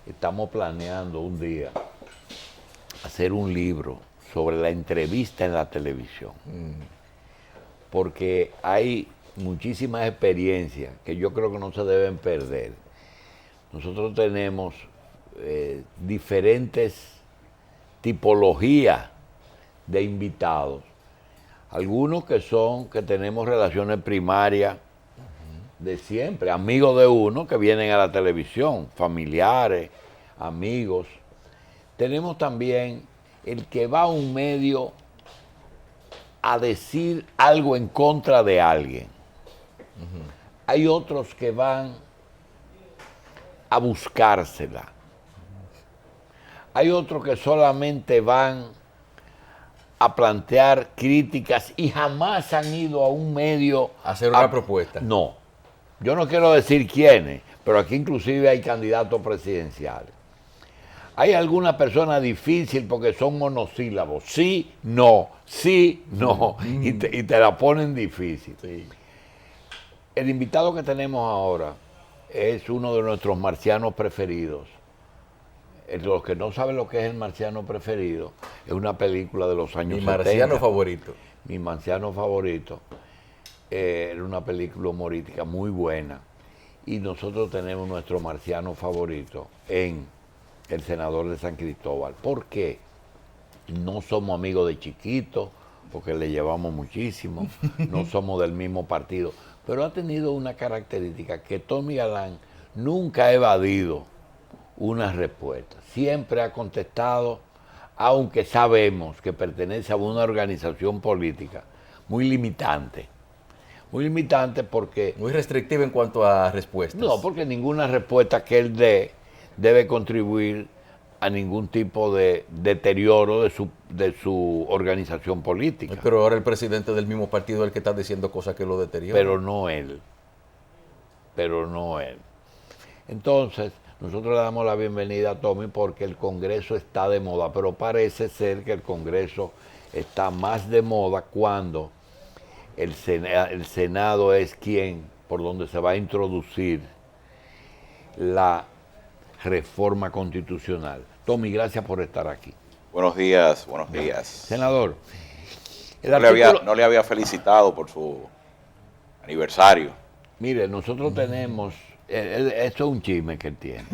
estamos planeando un día hacer un libro sobre la entrevista en la televisión. Porque hay muchísimas experiencias que yo creo que no se deben perder. Nosotros tenemos diferentes tipologías de invitados. Algunos que tenemos relaciones primarias de siempre, amigos de uno que vienen a la televisión, familiares, amigos. Tenemos también el que va a un medio a decir algo en contra de alguien. Hay otros que van a buscársela. Hay otros que solamente van a plantear críticas y jamás han ido a un medio hacer una propuesta. No, yo no quiero decir quiénes, pero aquí inclusive hay candidatos presidenciales. Hay alguna persona difícil porque son monosílabos, sí, no, y te la ponen difícil. Sí. El invitado que tenemos ahora es uno de nuestros marcianos preferidos. Los que no saben lo que es El Marciano Preferido, es una película de los años 70. Mi marciano favorito. Mi marciano favorito. Era una película humorística muy buena. Y nosotros tenemos nuestro marciano favorito en El Senador de San Cristóbal. ¿Por qué? No somos amigos de chiquito, porque le llevamos muchísimo, no somos del mismo partido, pero ha tenido una característica que Tommy Galán nunca ha evadido una respuesta. Siempre ha contestado, aunque sabemos que pertenece a una organización política muy limitante. Muy limitante porque... Muy restrictiva en cuanto a respuestas. No, porque ninguna respuesta que él dé debe contribuir a ningún tipo de deterioro de su organización política. Pero ahora el presidente del mismo partido es el que está diciendo cosas que lo deterioran. Pero no él. Pero no él. Entonces, nosotros le damos la bienvenida a Tommy porque el Congreso está de moda, pero parece ser que el Congreso está más de moda cuando el Senado es por donde se va a introducir la reforma constitucional. Tommy, gracias por estar aquí. Buenos días, buenos días. Senador, no le había felicitado por su aniversario. Mire, nosotros tenemos, esto es un chisme que él tiene.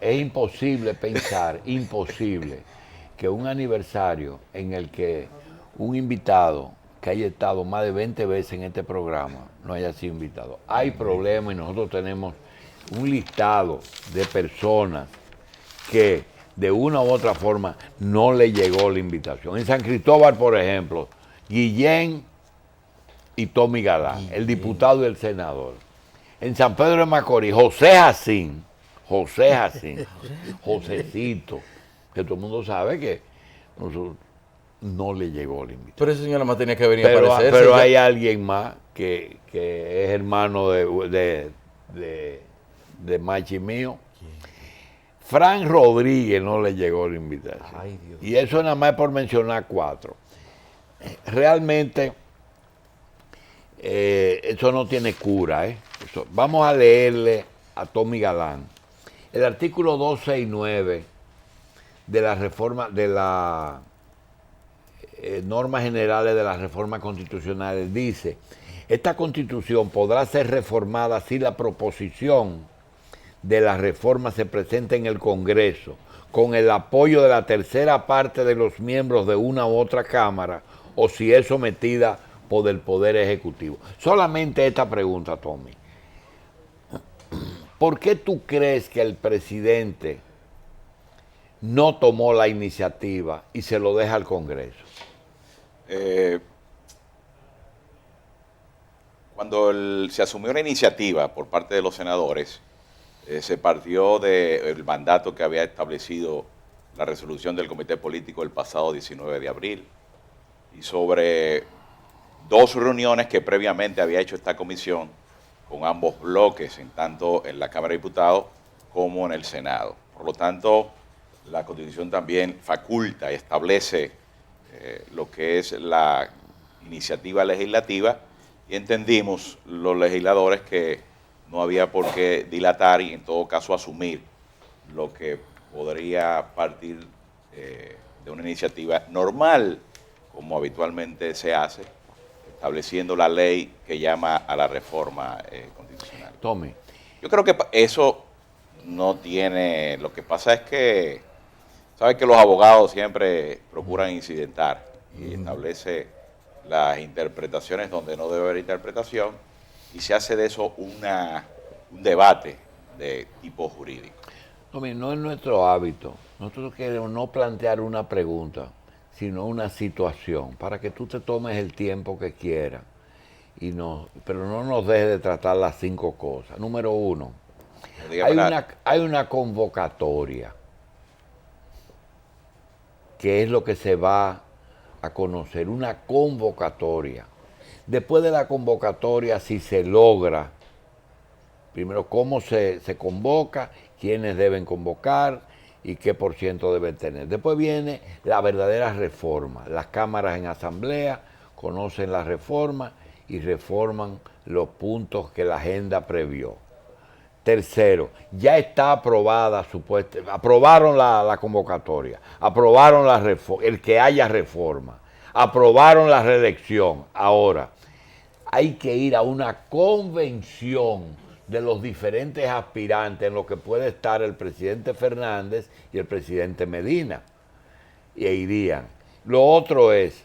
Es imposible pensar, imposible, que un aniversario en el que un invitado que haya estado más de 20 veces en este programa no haya sido invitado. Hay problemas y nosotros tenemos un listado de personas que de una u otra forma no le llegó la invitación. En San Cristóbal, por ejemplo, Guillén y Tommy Galán, el diputado y el senador. En San Pedro de Macorís, José Jacín, Josecito, que todo el mundo sabe que no le llegó la invitación. Pero ese señor más tenía que venir a aparecer. Pero hay alguien más que es hermano de Machi mío. Fran Rodríguez no le llegó la invitación. Ay, Dios. Y eso nada más por mencionar 4. Realmente, eso no tiene cura. Vamos a leerle a Tommy Galán. El artículo 269 de la reforma, de las normas generales de las reformas constitucionales dice: esta constitución podrá ser reformada si la proposición de la reforma se presenta en el Congreso con el apoyo de la tercera parte de los miembros de una u otra Cámara o si es sometida por el Poder Ejecutivo. Solamente esta pregunta, Tommy. ¿Por qué tú crees que el presidente no tomó la iniciativa y se lo deja al Congreso? Cuando se asumió la iniciativa por parte de los senadores, se partió del mandato que había establecido la resolución del Comité Político el pasado 19 de abril y sobre 2 reuniones que previamente había hecho esta comisión con ambos bloques, tanto en la Cámara de Diputados como en el Senado. Por lo tanto, la Constitución también faculta y establece lo que es la iniciativa legislativa y entendimos los legisladores que no había por qué dilatar y en todo caso asumir lo que podría partir de una iniciativa normal, como habitualmente se hace, estableciendo la ley que llama a la reforma constitucional. Tommy. Yo creo que eso no tiene, lo que pasa es que, sabes que los abogados siempre procuran incidentar y establece las interpretaciones donde no debe haber interpretación y se hace de eso un debate de tipo jurídico. Tommy, no es nuestro hábito. Nosotros queremos no plantear una pregunta, sino una situación, para que tú te tomes el tiempo que quieras. Pero no nos dejes de tratar las 5 cosas. Número 1, hay una convocatoria, que es lo que se va a conocer, una convocatoria. Después de la convocatoria, si se logra, primero cómo se convoca, quiénes deben convocar y qué por ciento deben tener. Después viene la verdadera reforma. Las cámaras en asamblea conocen la reforma y reforman los puntos que la agenda previó. Tercero, ya está aprobada, aprobaron la convocatoria, aprobaron el que haya reforma, aprobaron la reelección. Ahora, hay que ir a una convención de los diferentes aspirantes en lo que puede estar el presidente Fernández y el presidente Medina. Y ahí irían. Lo otro es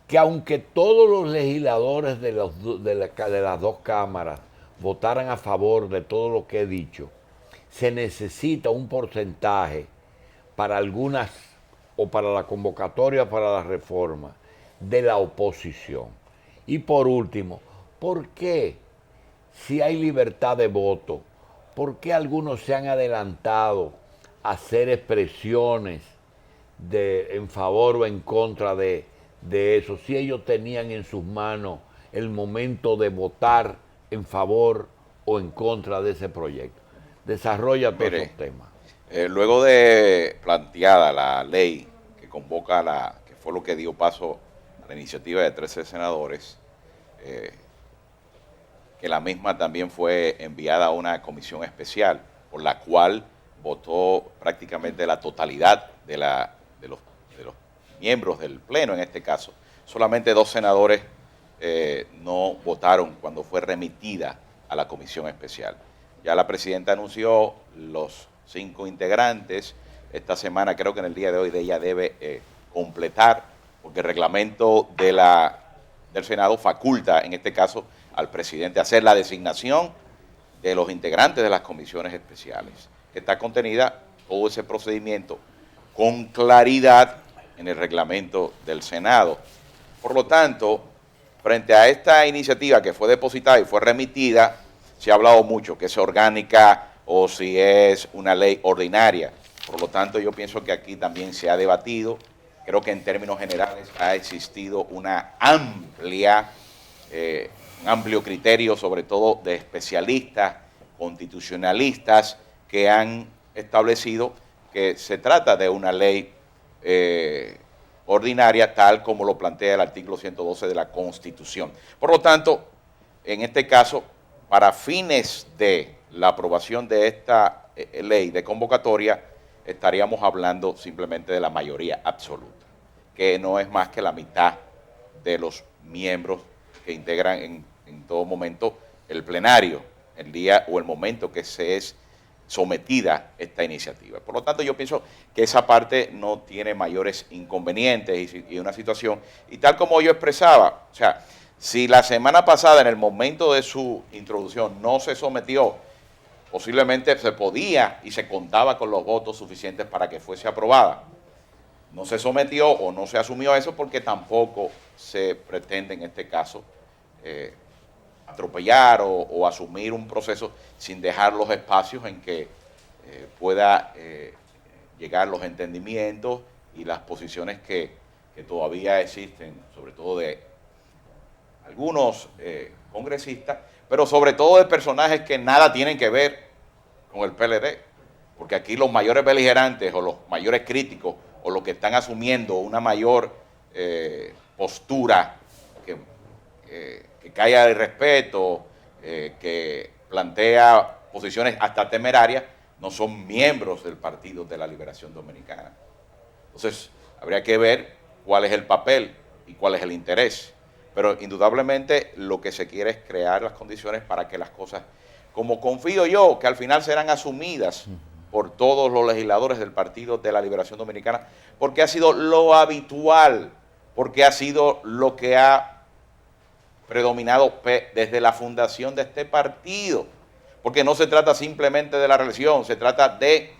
que aunque todos los legisladores de las dos cámaras votaran a favor de todo lo que he dicho, se necesita un porcentaje para algunas, o para la convocatoria para la reforma, de la oposición. Y por último, ¿por qué, si hay libertad de voto, por qué algunos se han adelantado a hacer expresiones en favor o en contra de eso, si ellos tenían en sus manos el momento de votar en favor o en contra de ese proyecto? Desarrolla todos esos temas. Luego de planteada la ley que convoca que fue lo que dio paso a la iniciativa de 13 senadores, que la misma también fue enviada a una comisión especial, por la cual votó prácticamente la totalidad de los miembros del Pleno en este caso. Solamente 2 senadores no votaron cuando fue remitida a la comisión especial. Ya la presidenta anunció los 5 integrantes. Esta semana, creo que en el día de hoy, ella debe completar, porque el reglamento del Senado faculta, en este caso, al presidente hacer la designación de los integrantes de las comisiones especiales, que está contenida todo ese procedimiento con claridad en el reglamento del Senado. Por lo tanto, frente a esta iniciativa que fue depositada y fue remitida, se ha hablado mucho que es orgánica o si es una ley ordinaria. Por lo tanto, yo pienso que aquí también se ha debatido. Creo que en términos generales ha existido un amplio criterio, sobre todo de especialistas, constitucionalistas, que han establecido que se trata de una ley ordinaria, tal como lo plantea el artículo 112 de la Constitución. Por lo tanto, en este caso, para fines de la aprobación de esta ley de convocatoria, estaríamos hablando simplemente de la mayoría absoluta, que no es más que la mitad de los miembros que integran en todo momento el plenario, el día o el momento que se es sometida esta iniciativa. Por lo tanto, yo pienso que esa parte no tiene mayores inconvenientes y una situación, y tal como yo expresaba, o sea, si la semana pasada, en el momento de su introducción, no se sometió, posiblemente se podía y se contaba con los votos suficientes para que fuese aprobada. No se sometió o no se asumió eso porque tampoco se pretende en este caso atropellar o asumir un proceso sin dejar los espacios en que pueda llegar los entendimientos y las posiciones que todavía existen, sobre todo de algunos congresistas, pero sobre todo de personajes que nada tienen que ver con el PLD, porque aquí los mayores beligerantes o los mayores críticos o los que están asumiendo una mayor postura que caiga de respeto, que plantea posiciones hasta temerarias, no son miembros del Partido de la Liberación Dominicana. Entonces, habría que ver cuál es el papel y cuál es el interés. Pero indudablemente lo que se quiere es crear las condiciones para que las cosas, como confío yo, que al final serán asumidas por todos los legisladores del Partido de la Liberación Dominicana, porque ha sido lo habitual, porque ha sido lo que ha predominado desde la fundación de este partido, porque no se trata simplemente de la reelección, se trata de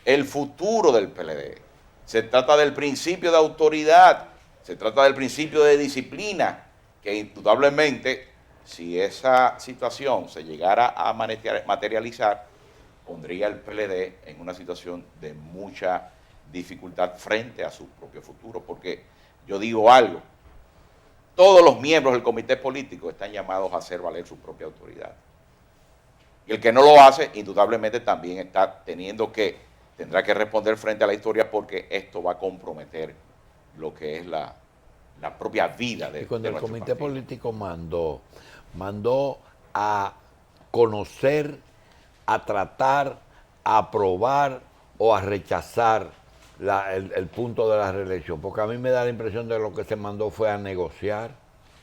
el futuro del PLD, se trata del principio de autoridad, se trata del principio de disciplina, que indudablemente, si esa situación se llegara a materializar, pondría el PLD en una situación de mucha dificultad frente a su propio futuro, porque yo digo algo, todos los miembros del comité político están llamados a hacer valer su propia autoridad. Y el que no lo hace, indudablemente también tendrá que responder frente a la historia, porque esto va a comprometer lo que es la propia vida de cuando nuestro el comité partido político mandó a conocer, a tratar, a aprobar o a rechazar el punto de la reelección, porque a mí me da la impresión de que lo que se mandó fue a negociar.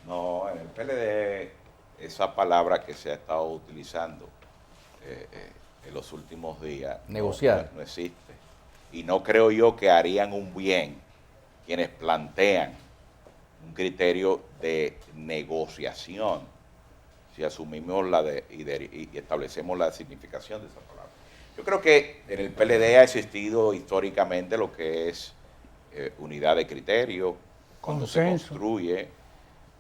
No, en el PLD esa palabra que se ha estado utilizando en los últimos días Negociar. no existe. Y no creo yo que harían un bien quienes plantean un criterio de negociación si asumimos y establecemos la significación de esa palabra. Yo creo que en el PLD ha existido históricamente lo que es unidad de criterio, cuando Consenso. se construye,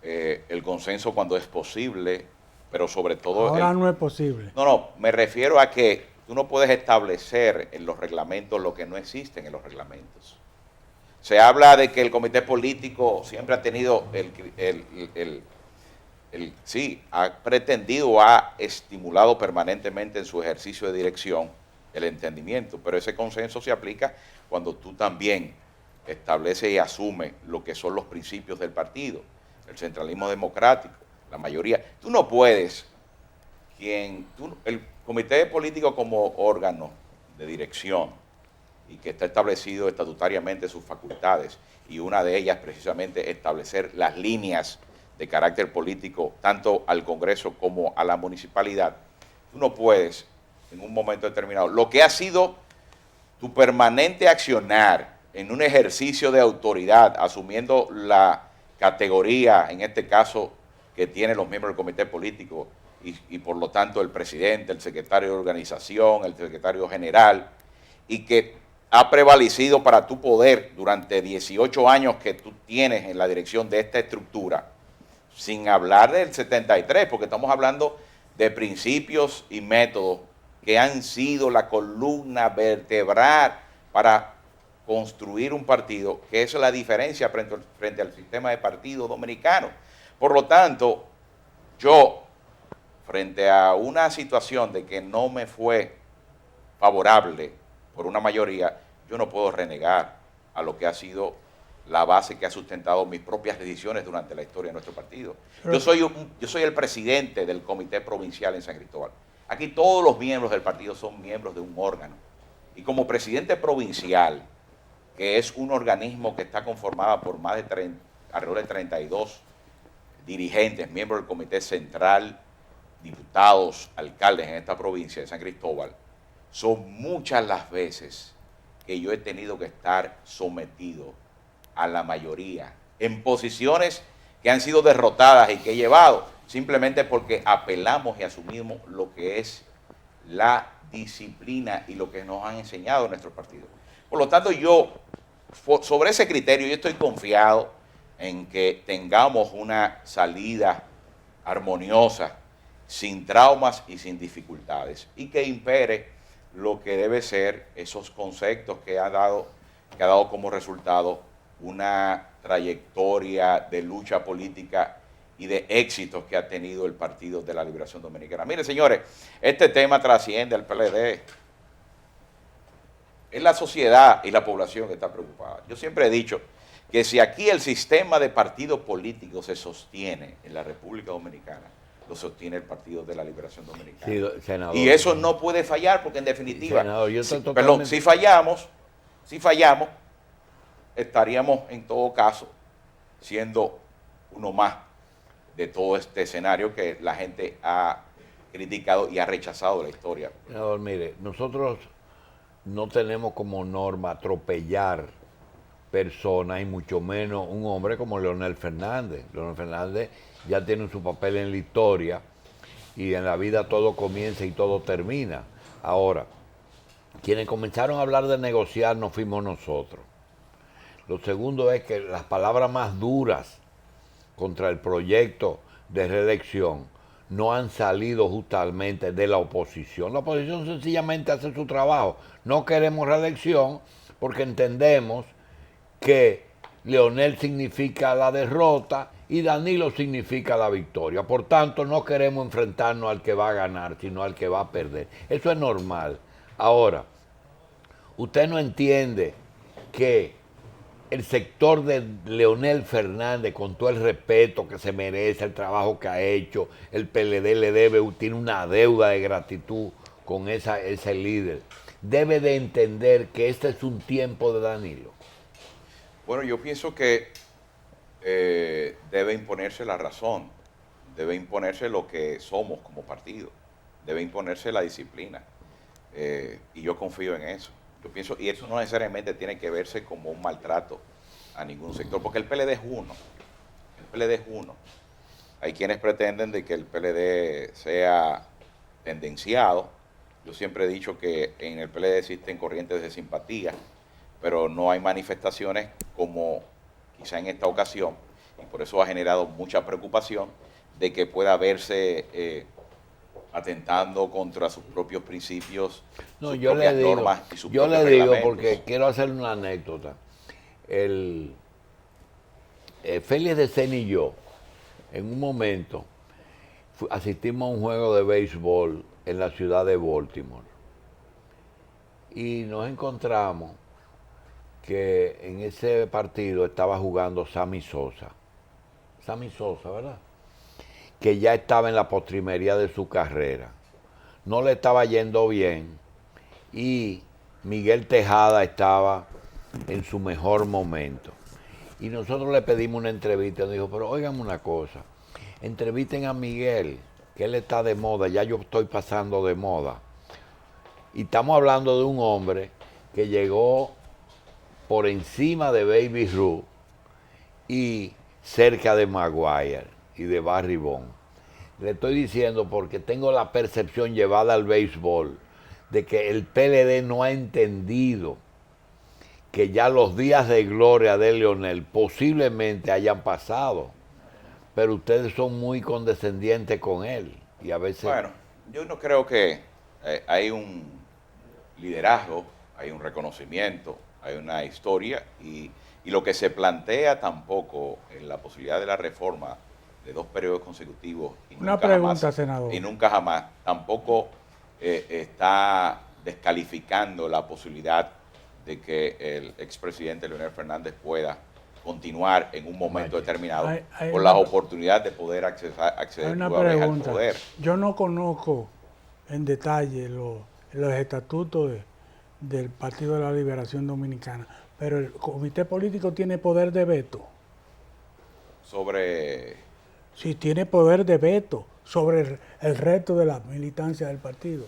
el consenso cuando es posible, pero sobre todo... Ahora no es posible. No, me refiero a que tú no puedes establecer en los reglamentos lo que no existe en los reglamentos. Se habla de que el comité político siempre ha tenido ha pretendido, ha estimulado permanentemente en su ejercicio de dirección el entendimiento, pero ese consenso se aplica cuando tú también estableces y asumes lo que son los principios del partido, el centralismo democrático, la mayoría. Tú no puedes, el comité político como órgano de dirección y que está establecido estatutariamente sus facultades, y una de ellas precisamente establecer las líneas de carácter político tanto al Congreso como a la municipalidad. Tú no puedes en un momento determinado, lo que ha sido tu permanente accionar en un ejercicio de autoridad, asumiendo la categoría, en este caso, que tienen los miembros del comité político y por lo tanto el presidente, el secretario de organización, el secretario general, y que ha prevalecido para tu poder durante 18 años que tú tienes en la dirección de esta estructura, sin hablar del 73, porque estamos hablando de principios y métodos que han sido la columna vertebral para construir un partido, que es la diferencia frente al sistema de partido dominicano. Por lo tanto, yo, frente a una situación de que no me fue favorable por una mayoría, yo no puedo renegar a lo que ha sido la base que ha sustentado mis propias decisiones durante la historia de nuestro partido. Yo soy el presidente del comité provincial en San Cristóbal. Aquí todos los miembros del partido son miembros de un órgano. Y como presidente provincial, que es un organismo que está conformado por alrededor de 32 dirigentes, miembros del comité central, diputados, alcaldes en esta provincia de San Cristóbal, son muchas las veces que yo he tenido que estar sometido a la mayoría en posiciones que han sido derrotadas y que he llevado simplemente porque apelamos y asumimos lo que es la disciplina y lo que nos han enseñado en nuestro partido. Por lo tanto, yo, sobre ese criterio, yo estoy confiado en que tengamos una salida armoniosa, sin traumas y sin dificultades, y que impere lo que debe ser esos conceptos que ha dado como resultado una trayectoria de lucha política y de éxitos que ha tenido el Partido de la Liberación Dominicana. Miren, señores, este tema trasciende al PLD. Es la sociedad y la población que está preocupada. Yo siempre he dicho que si aquí el sistema de partido político se sostiene en la República Dominicana, lo sostiene el Partido de la Liberación Dominicana. Sí, senador. Y eso no puede fallar porque en definitiva, Senador, yo estoy perdón, totalmente- si fallamos, estaríamos en todo caso siendo uno más de todo este escenario que la gente ha criticado y ha rechazado de la historia. Senador, mire, nosotros no tenemos como norma atropellar personas y mucho menos un hombre como Leonel Fernández. Leonel Fernández ya tiene su papel en la historia y en la vida todo comienza y todo termina. Ahora, quienes comenzaron a hablar de negociar no fuimos nosotros. Lo segundo es que las palabras más duras contra el proyecto de reelección no han salido justamente de la oposición. La oposición sencillamente hace su trabajo. No queremos reelección porque entendemos que Leonel significa la derrota y Danilo significa la victoria. Por tanto, no queremos enfrentarnos al que va a ganar, sino al que va a perder. Eso es normal. Ahora, usted no entiende que el sector de Leonel Fernández, con todo el respeto que se merece, el trabajo que ha hecho, el PLD le debe, tiene una deuda de gratitud con ese líder, debe de entender que este es un tiempo de Danilo. Bueno, yo pienso que debe imponerse la razón, debe imponerse lo que somos como partido, debe imponerse la disciplina. Y yo confío en eso. Yo pienso, y eso no necesariamente tiene que verse como un maltrato a ningún sector, porque el PLD es uno. El PLD es uno. Hay quienes pretenden de que el PLD sea tendenciado. Yo siempre he dicho que en el PLD existen corrientes de simpatía, pero no hay manifestaciones como quizá en esta ocasión, y por eso ha generado mucha preocupación de que pueda verse atentando contra sus propios principios, No, sus yo le propias digo, normas y sus yo propios le digo reglamentos. porque quiero hacer una anécdota. Félix de Sena y yo, en un momento, asistimos a un juego de béisbol en la ciudad de Baltimore y nos encontramos que en ese partido estaba jugando Sammy Sosa. Sammy Sosa, ¿verdad? Que ya estaba en la postrimería de su carrera. No le estaba yendo bien y Miguel Tejada estaba en su mejor momento. Y nosotros le pedimos una entrevista y nos dijo, pero óigame una cosa, entrevisten a Miguel, que él está de moda, ya yo estoy pasando de moda. Y estamos hablando de un hombre que llegó por encima de Baby Ruth y cerca de Maguire y de Barry Bonds. Le estoy diciendo porque tengo la percepción llevada al béisbol de que el PLD no ha entendido que ya los días de gloria de Leonel posiblemente hayan pasado, pero ustedes son muy condescendientes con él y a veces... Bueno, yo no creo que hay un liderazgo, hay un reconocimiento, hay una historia y lo que se plantea tampoco en la posibilidad de la reforma de 2 periodos consecutivos y Una nunca pregunta, jamás, senador. y nunca jamás tampoco está descalificando la posibilidad de que el expresidente Leonel Fernández pueda continuar en un momento determinado Hay con una- la oportunidad de poder Hay acceder una nuevamente al pregunta. poder. Yo no conozco en detalle los estatutos del Partido de la Liberación Dominicana, pero el comité político tiene poder de veto. Sobre Sí, tiene poder de veto sobre el resto de la militancia del partido.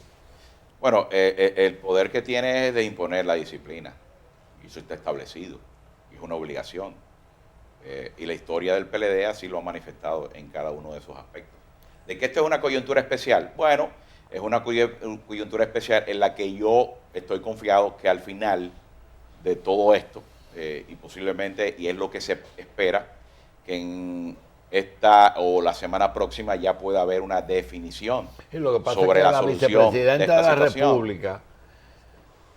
Bueno, el poder que tiene es de imponer la disciplina, y eso está establecido, y es una obligación. Y la historia del PLD así lo ha manifestado en cada uno de esos aspectos. ¿De que esto es una coyuntura especial? Bueno, es una coyuntura especial en la que yo estoy confiado que al final de todo esto, y posiblemente, y es lo que se espera, que en esta o la semana próxima ya pueda haber una definición Y lo que pasa sobre es que la la solución vicepresidenta de esta la situación. República,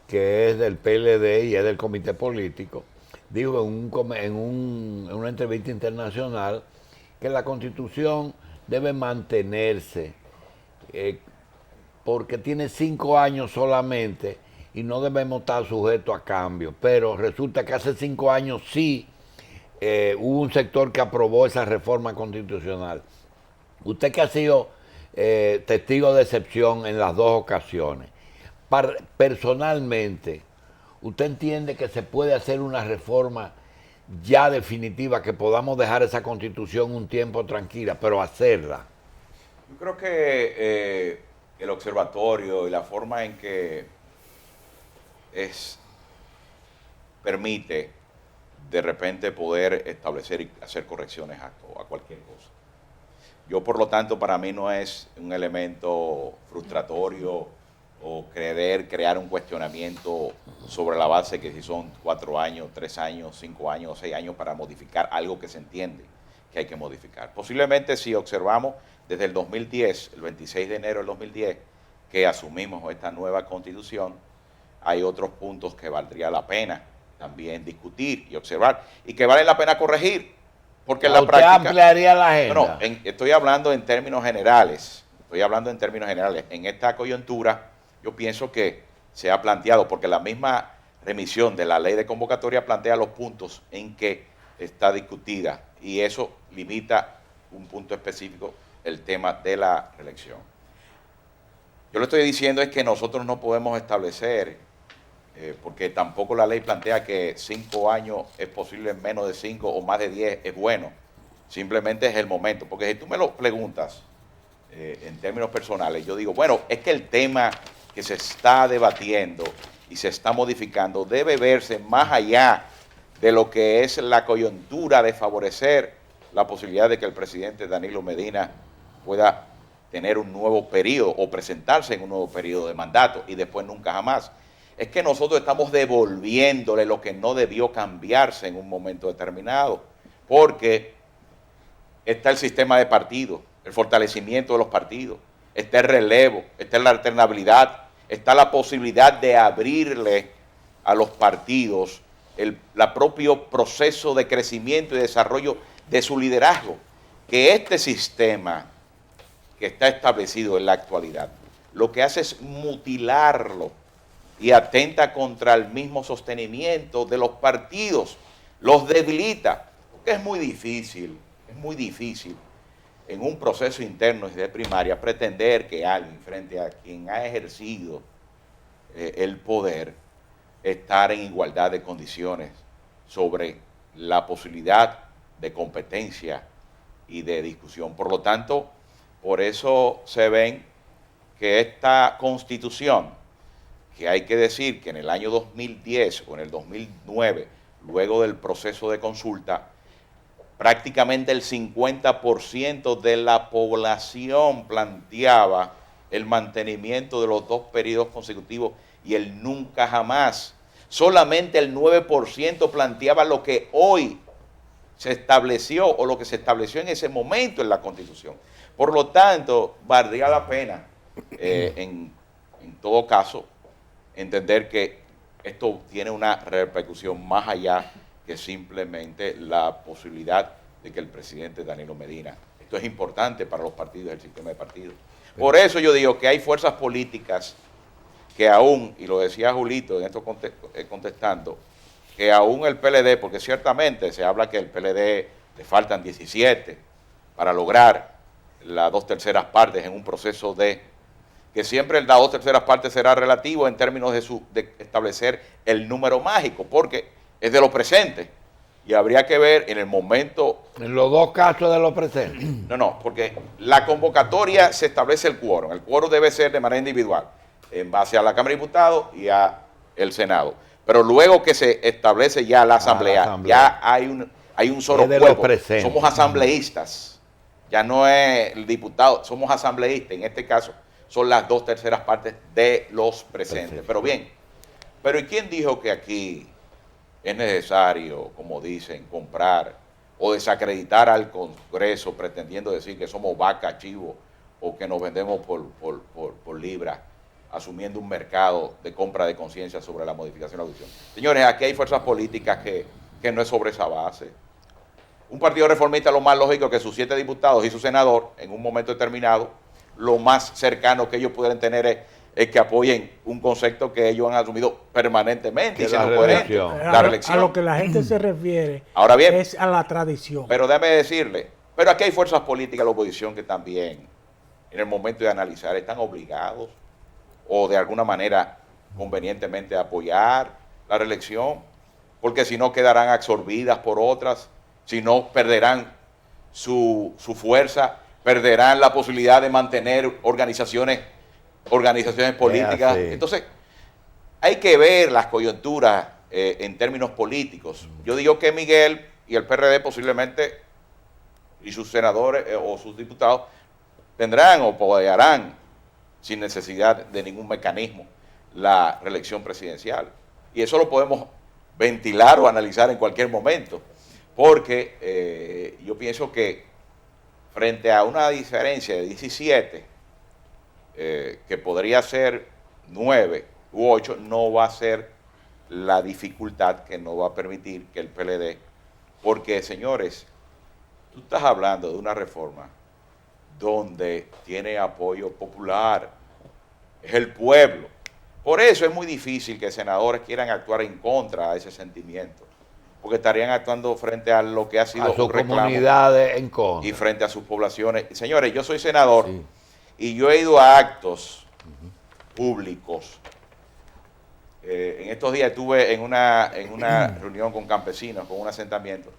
que es del PLD y es del comité político, dijo en una entrevista internacional que la Constitución debe mantenerse porque tiene 5 años solamente y no debemos estar sujetos a cambios. Pero resulta que hace 5 años sí hubo un sector que aprobó esa reforma constitucional. Usted que ha sido testigo de excepción en las dos ocasiones. Personalmente, ¿usted entiende que se puede hacer una reforma ya definitiva, que podamos dejar esa constitución un tiempo tranquila, pero hacerla? Yo creo que el observatorio y la forma en que permite de repente poder establecer y hacer correcciones a cualquier cosa. Yo, por lo tanto, para mí no es un elemento frustratorio o crear un cuestionamiento sobre la base que si son 4 años, 3 años, 5 años, 6 años para modificar algo que se entiende que hay que modificar. Posiblemente si observamos desde el 2010, el 26 de enero del 2010, que asumimos esta nueva constitución, hay otros puntos que valdría la pena también discutir y observar y que vale la pena corregir, porque en la práctica ampliaría la agenda. Estoy hablando en términos generales. En esta coyuntura yo pienso que se ha planteado, porque la misma remisión de la ley de convocatoria plantea los puntos en que está discutida y eso limita un punto específico, el tema de la reelección. Yo lo estoy diciendo es que nosotros no podemos establecer, porque tampoco la ley plantea que 5 años es posible, menos de 5 o más de 10 es bueno. Simplemente es el momento. Porque si tú me lo preguntas en términos personales, yo digo, bueno, es que el tema que se está debatiendo y se está modificando debe verse más allá de lo que es la coyuntura de favorecer la posibilidad de que el presidente Danilo Medina pueda tener un nuevo periodo o presentarse en un nuevo periodo de mandato y después nunca jamás. Es que nosotros estamos devolviéndole lo que no debió cambiarse en un momento determinado, porque está el sistema de partidos, el fortalecimiento de los partidos, está el relevo, está la alternabilidad, está la posibilidad de abrirle a los partidos el propio proceso de crecimiento y desarrollo de su liderazgo, que este sistema que está establecido en la actualidad lo que hace es mutilarlo y atenta contra el mismo sostenimiento de los partidos, los debilita, porque es muy difícil en un proceso interno y de primaria pretender que alguien frente a quien ha ejercido el poder estar en igualdad de condiciones sobre la posibilidad de competencia y de discusión. Por lo tanto, por eso se ven que esta Constitución, que hay que decir que en el año 2010 o en el 2009, luego del proceso de consulta, prácticamente el 50% de la población planteaba el mantenimiento de los 2 periodos consecutivos y el nunca jamás. Solamente el 9% planteaba lo que hoy se estableció o lo que se estableció en ese momento en la Constitución. Por lo tanto, valdría la pena, en todo caso, entender que esto tiene una repercusión más allá que simplemente la posibilidad de que el presidente Danilo Medina, esto es importante para los partidos, el sistema de partidos. Por eso yo digo que hay fuerzas políticas que aún, y lo decía Julito en esto contestando, que aún el PLD, porque ciertamente se habla que el PLD le faltan 17 para lograr las 2/3 partes en un proceso de que siempre las 2/3 partes será relativo en términos de establecer el número mágico, porque es de lo presente. Y habría que ver en el momento... En los dos casos de lo presente. No, porque la convocatoria se establece el quórum. El quórum debe ser de manera individual, en base a la Cámara de Diputados y a el Senado. Pero luego que se establece ya la asamblea, ya hay un solo cuerpo. Somos asambleístas. Ya no es el diputado, somos asambleístas. En este caso son las 2/3 partes de los presentes. Pero bien, ¿y quién dijo que aquí es necesario, como dicen, comprar o desacreditar al Congreso pretendiendo decir que somos vaca, chivo o que nos vendemos por libra, asumiendo un mercado de compra de conciencia sobre la modificación de la Constitución? Señores, aquí hay fuerzas políticas que no es sobre esa base. Un partido reformista, lo más lógico es que sus 7 diputados y su senador, en un momento determinado, lo más cercano que ellos pudieran tener es que apoyen un concepto que ellos han asumido permanentemente y siendo coherentes, la reelección. A lo que la gente se refiere Ahora bien, es a la tradición. Pero déjame decirle, pero aquí hay fuerzas políticas de la oposición que también en el momento de analizar, están obligados o de alguna manera convenientemente a apoyar la reelección, porque si no quedarán absorbidas por otras, si no perderán su fuerza, perderán la posibilidad de mantener organizaciones políticas. Sí. Entonces, hay que ver las coyunturas en términos políticos. Yo digo que Miguel y el PRD posiblemente, y sus senadores o sus diputados, tendrán o apoyarán sin necesidad de ningún mecanismo la reelección presidencial. Y eso lo podemos ventilar o analizar en cualquier momento, porque yo pienso que frente a una diferencia de 17, que podría ser 9 u 8, no va a ser la dificultad que no va a permitir que el PLD, porque señores, tú estás hablando de una reforma donde tiene apoyo popular, es el pueblo. Por eso es muy difícil que senadores quieran actuar en contra de ese sentimiento, porque estarían actuando frente a lo que ha sido A sus un reclamo comunidades en contra. y frente a sus poblaciones. Señores, yo soy senador Sí. y yo he ido a actos públicos. En estos días estuve en una reunión con campesinos, con un asentamiento,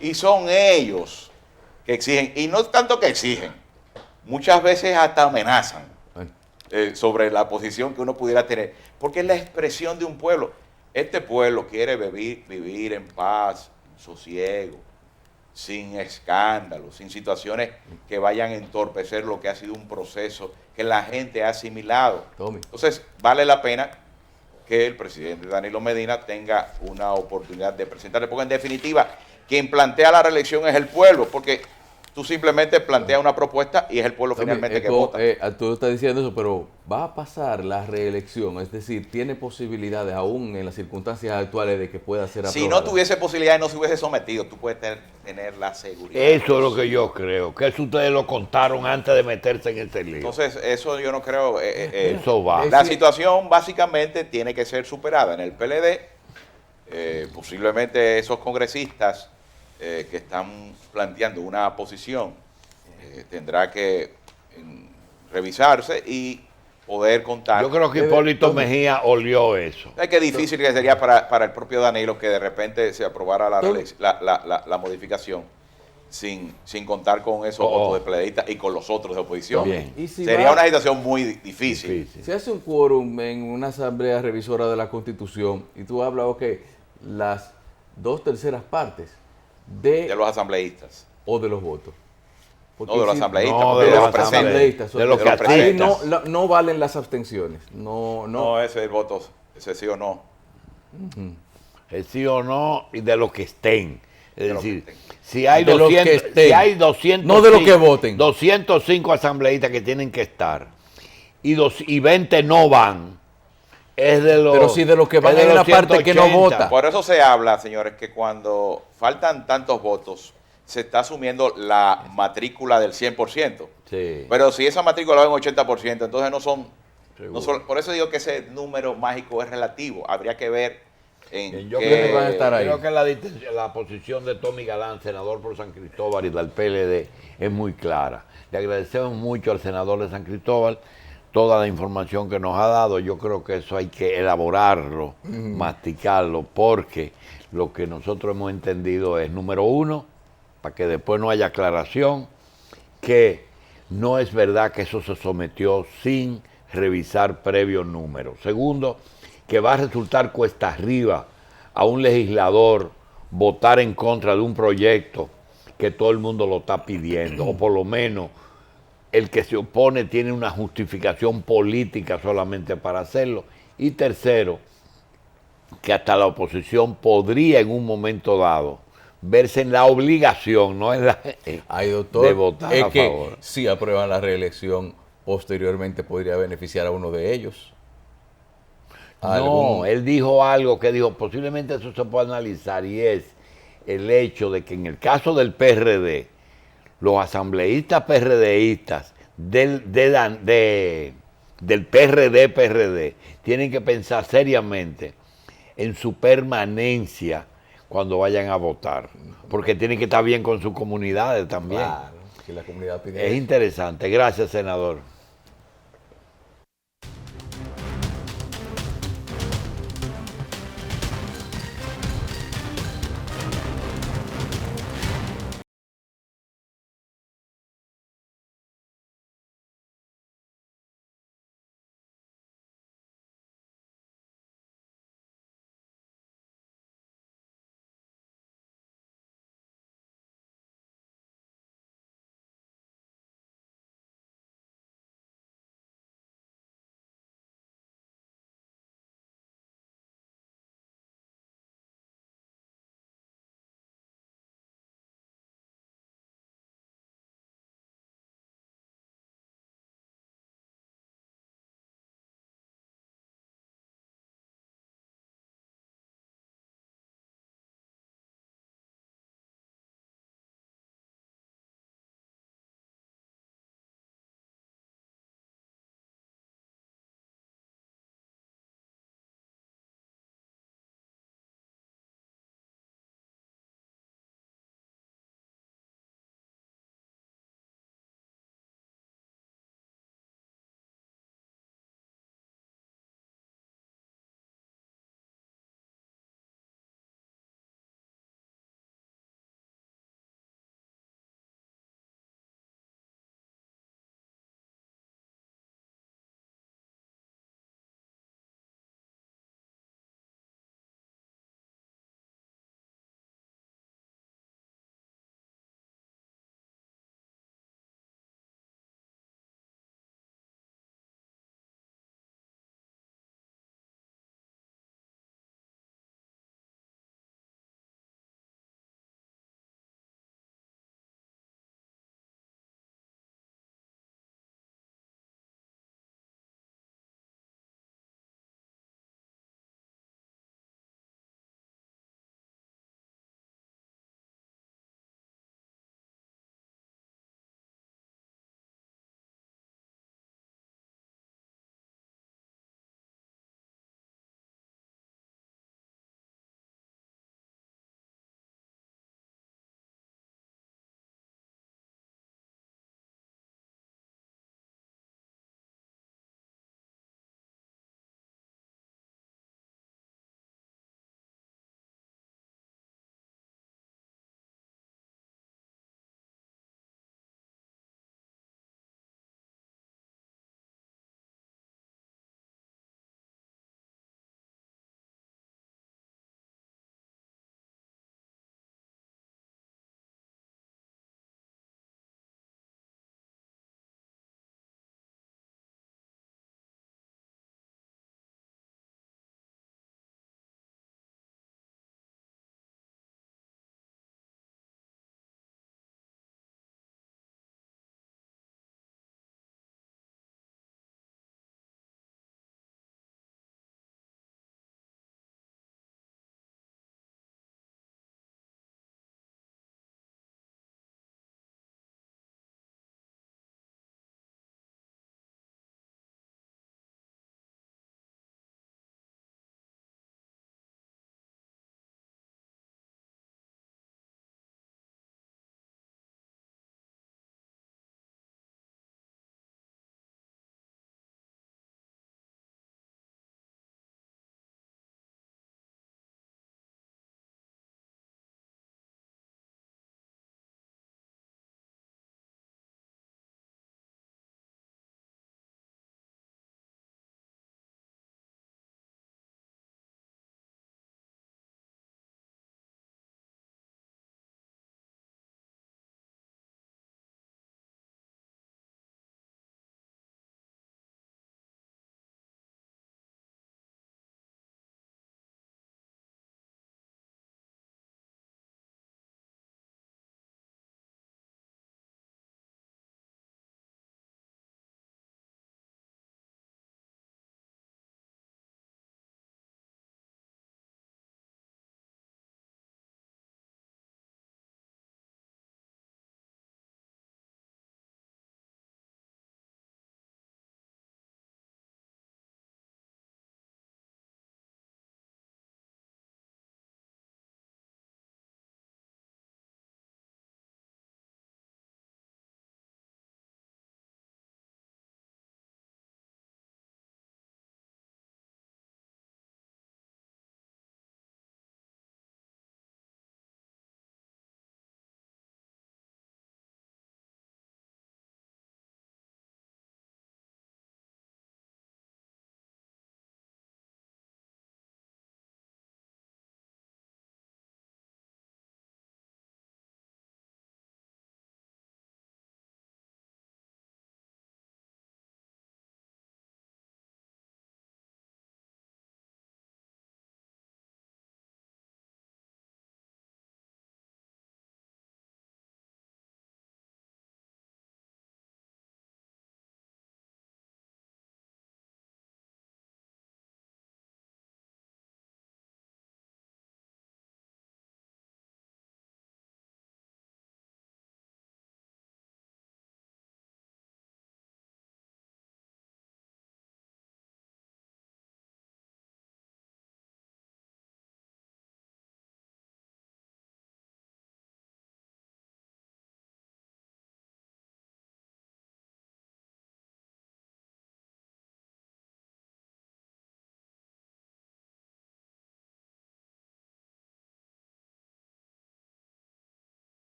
y son ellos que exigen, y no tanto que exigen, muchas veces hasta amenazan Bueno, sobre la posición que uno pudiera tener, porque es la expresión de un pueblo. Este pueblo quiere vivir en paz, en sosiego, sin escándalos, sin situaciones que vayan a entorpecer lo que ha sido un proceso que la gente ha asimilado. Tommy. Entonces, vale la pena que el presidente Danilo Medina tenga una oportunidad de presentarle, porque en definitiva, quien plantea la reelección es el pueblo, porque tú simplemente planteas una propuesta y es el pueblo Tommy, finalmente que vota. tú estás diciendo eso, pero va a pasar la reelección, es decir, tiene posibilidades aún en las circunstancias actuales de que pueda ser aprobada. Si no tuviese posibilidad y no se hubiese sometido, tú puedes tener la seguridad. Eso es lo que yo creo, que eso ustedes lo contaron antes de meterse en este lío. Entonces, eso yo no creo. Eso va. La situación básicamente tiene que ser superada en el PLD. Posiblemente esos congresistas que están planteando una posición tendrá que revisarse y poder contar. Yo creo que Hipólito Mejía olió eso. Es que difícil que sería para el propio Danilo que de repente se aprobara la modificación sin contar con esos votos de PLDistas y con los otros de oposición. Bien. Y si Sería va- una situación muy difícil. Se hace un quórum en una asamblea revisora de la Constitución y tú hablas, ok, las 2/3 partes De los asambleístas. o de los votos. Porque No de los si- asambleístas, No, porque de de los los presentes. asambleístas, de los que los ahí presentes. no valen las abstenciones. No. No, ese es el voto, ese sí o no. El sí o no y de los que estén. Es De los que decir, estén. si hay De los que 200, estén. si hay 200, No de los que voten. 205 asambleístas que tienen que estar y 20 no van, es de los. Pero si de los que van es de hay los una parte que no 180. vota. Por eso se habla, señores, que cuando faltan tantos votos, se está asumiendo la matrícula del 100%. Sí. Pero si esa matrícula va en 80%, entonces no son... Seguro. Por eso digo que ese número mágico es relativo. Habría que ver en Yo ¿Quiénes van a estar ahí? creo que la posición de Tommy Galán, senador por San Cristóbal y del PLD, es muy clara. Le agradecemos mucho al senador de San Cristóbal toda la información que nos ha dado. Yo creo que eso hay que elaborarlo, masticarlo, porque lo que nosotros hemos entendido es, número uno, para que después no haya aclaración, que no es verdad que eso se sometió sin revisar previos números. Segundo, que va a resultar cuesta arriba a un legislador votar en contra de un proyecto que todo el mundo lo está pidiendo, o por lo menos el que se opone tiene una justificación política solamente para hacerlo. Y tercero, que hasta la oposición podría en un momento dado verse en la obligación, no en la Ay, doctor, de votar es a que favor. si aprueban la reelección, posteriormente podría beneficiar a uno de ellos. No, él dijo algo que dijo, posiblemente eso se puede analizar, y es el hecho de que en el caso del PRD, los asambleístas PRDistas del PRD tienen que pensar seriamente en su permanencia cuando vayan a votar, porque tienen que estar bien con sus comunidades también. Claro. si la comunidad pide Es eso. interesante. Gracias, senador.